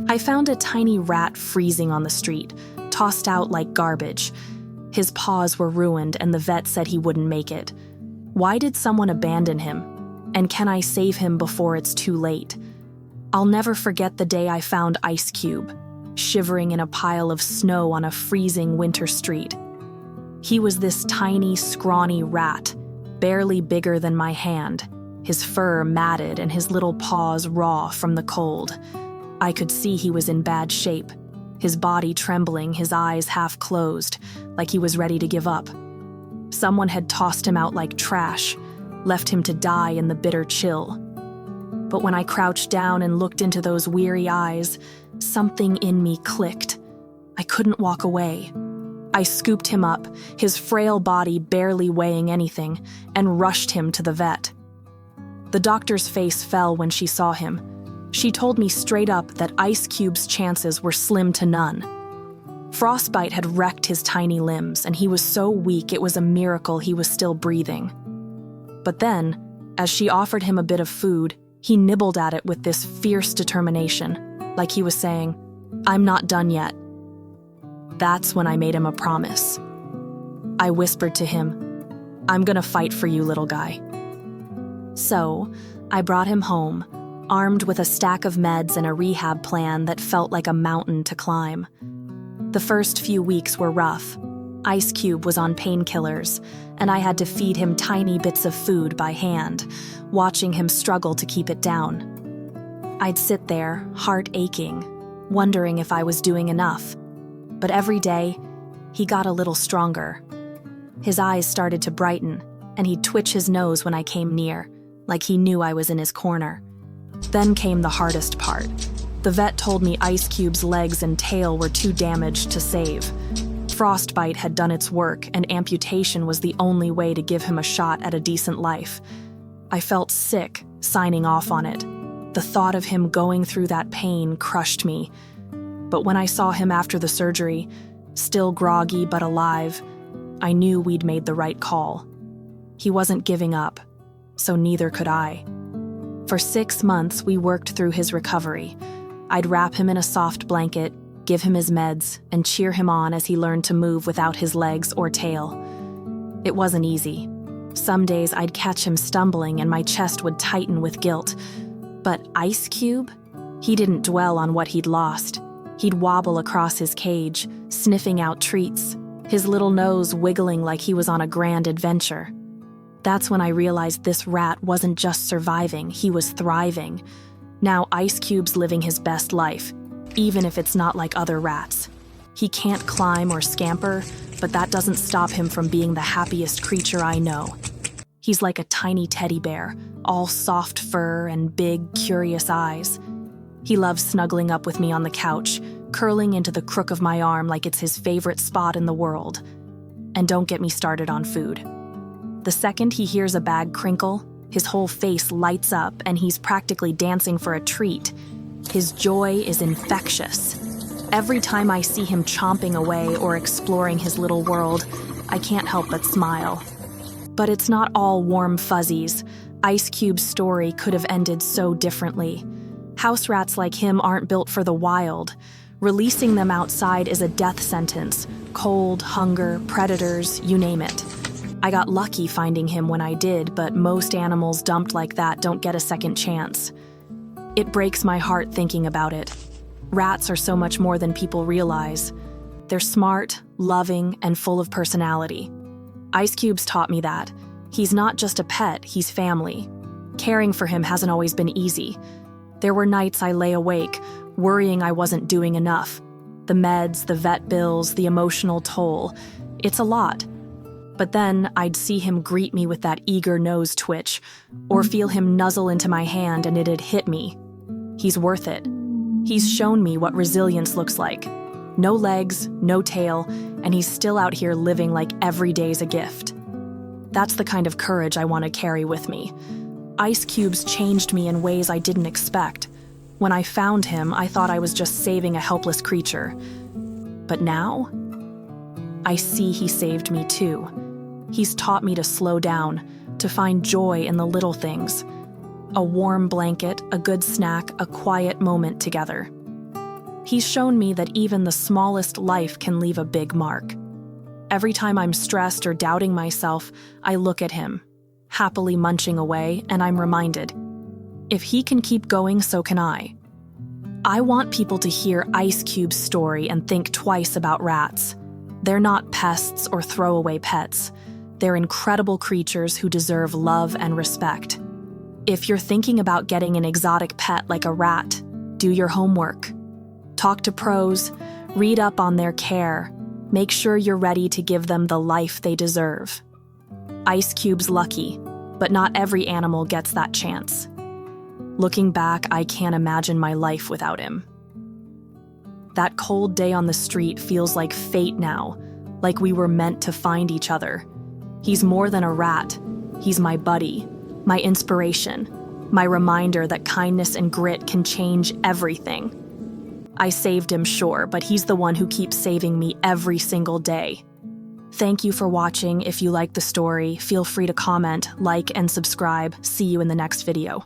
I found a tiny rat freezing on the street, tossed out like garbage. His paws were ruined and the vet said he wouldn't make it. Why did someone abandon him? And can I save him before it's too late? I'll never forget the day I found Ice Cube, shivering in a pile of snow on a freezing winter street. He was this tiny, scrawny rat, barely bigger than my hand, his fur matted and his little paws raw from the cold. I could see he was in bad shape, his body trembling, his eyes half closed, like he was ready to give up. Someone had tossed him out like trash, left him to die in the bitter chill. But when I crouched down and looked into those weary eyes, something in me clicked. I couldn't walk away. I scooped him up, his frail body barely weighing anything, and rushed him to the vet. The doctor's face fell when she saw him. She told me straight up that Ice Cube's chances were slim to none. Frostbite had wrecked his tiny limbs, and he was so weak it was a miracle he was still breathing. But then, as she offered him a bit of food, he nibbled at it with this fierce determination, like he was saying, "I'm not done yet." That's when I made him a promise. I whispered to him, "I'm gonna fight for you, little guy." So, I brought him home, armed with a stack of meds and a rehab plan that felt like a mountain to climb. The first few weeks were rough. Ice Cube was on painkillers, and I had to feed him tiny bits of food by hand, watching him struggle to keep it down. I'd sit there, heart aching, wondering if I was doing enough. But every day, he got a little stronger. His eyes started to brighten, and he'd twitch his nose when I came near, like he knew I was in his corner. Then came the hardest part. The vet told me Ice Cube's legs and tail were too damaged to save. Frostbite had done its work, and amputation was the only way to give him a shot at a decent life. I felt sick, signing off on it. The thought of him going through that pain crushed me. But when I saw him after the surgery, still groggy but alive, I knew we'd made the right call. He wasn't giving up, so neither could I. For 6 months, we worked through his recovery. I'd wrap him in a soft blanket, give him his meds, and cheer him on as he learned to move without his legs or tail. It wasn't easy. Some days I'd catch him stumbling and my chest would tighten with guilt. But Ice Cube? He didn't dwell on what he'd lost. He'd wobble across his cage, sniffing out treats, his little nose wiggling like he was on a grand adventure. That's when I realized this rat wasn't just surviving, he was thriving. Now Ice Cube's living his best life, even if it's not like other rats. He can't climb or scamper, but that doesn't stop him from being the happiest creature I know. He's like a tiny teddy bear, all soft fur and big, curious eyes. He loves snuggling up with me on the couch, curling into the crook of my arm like it's his favorite spot in the world. And don't get me started on food. The second he hears a bag crinkle, his whole face lights up and he's practically dancing for a treat. His joy is infectious. Every time I see him chomping away or exploring his little world, I can't help but smile. But it's not all warm fuzzies. Ice Cube's story could have ended so differently. House rats like him aren't built for the wild. Releasing them outside is a death sentence. Cold, hunger, predators, you name it. I got lucky finding him when I did, but most animals dumped like that don't get a second chance. It breaks my heart thinking about it. Rats are so much more than people realize. They're smart, loving, and full of personality. Ice Cube's taught me that. He's not just a pet, he's family. Caring for him hasn't always been easy. There were nights I lay awake, worrying I wasn't doing enough. The meds, the vet bills, the emotional toll. It's a lot. But then I'd see him greet me with that eager nose twitch, or feel him nuzzle into my hand and it'd hit me. He's worth it. He's shown me what resilience looks like. No legs, no tail, and he's still out here living like every day's a gift. That's the kind of courage I want to carry with me. Ice Cube's changed me in ways I didn't expect. When I found him, I thought I was just saving a helpless creature. But now, I see he saved me too. He's taught me to slow down, to find joy in the little things. A warm blanket, a good snack, a quiet moment together. He's shown me that even the smallest life can leave a big mark. Every time I'm stressed or doubting myself, I look at him, happily munching away, and I'm reminded, if he can keep going, so can I. I want people to hear Ice Cube's story and think twice about rats. They're not pests or throwaway pets. They're incredible creatures who deserve love and respect. If you're thinking about getting an exotic pet like a rat, do your homework. Talk to pros, read up on their care, make sure you're ready to give them the life they deserve. Ice Cube's lucky, but not every animal gets that chance. Looking back, I can't imagine my life without him. That cold day on the street feels like fate now, like we were meant to find each other. He's more than a rat. He's my buddy, my inspiration, my reminder that kindness and grit can change everything. I saved him, sure, but he's the one who keeps saving me every single day. Thank you for watching. If you liked the story, feel free to comment, like, and subscribe. See you in the next video.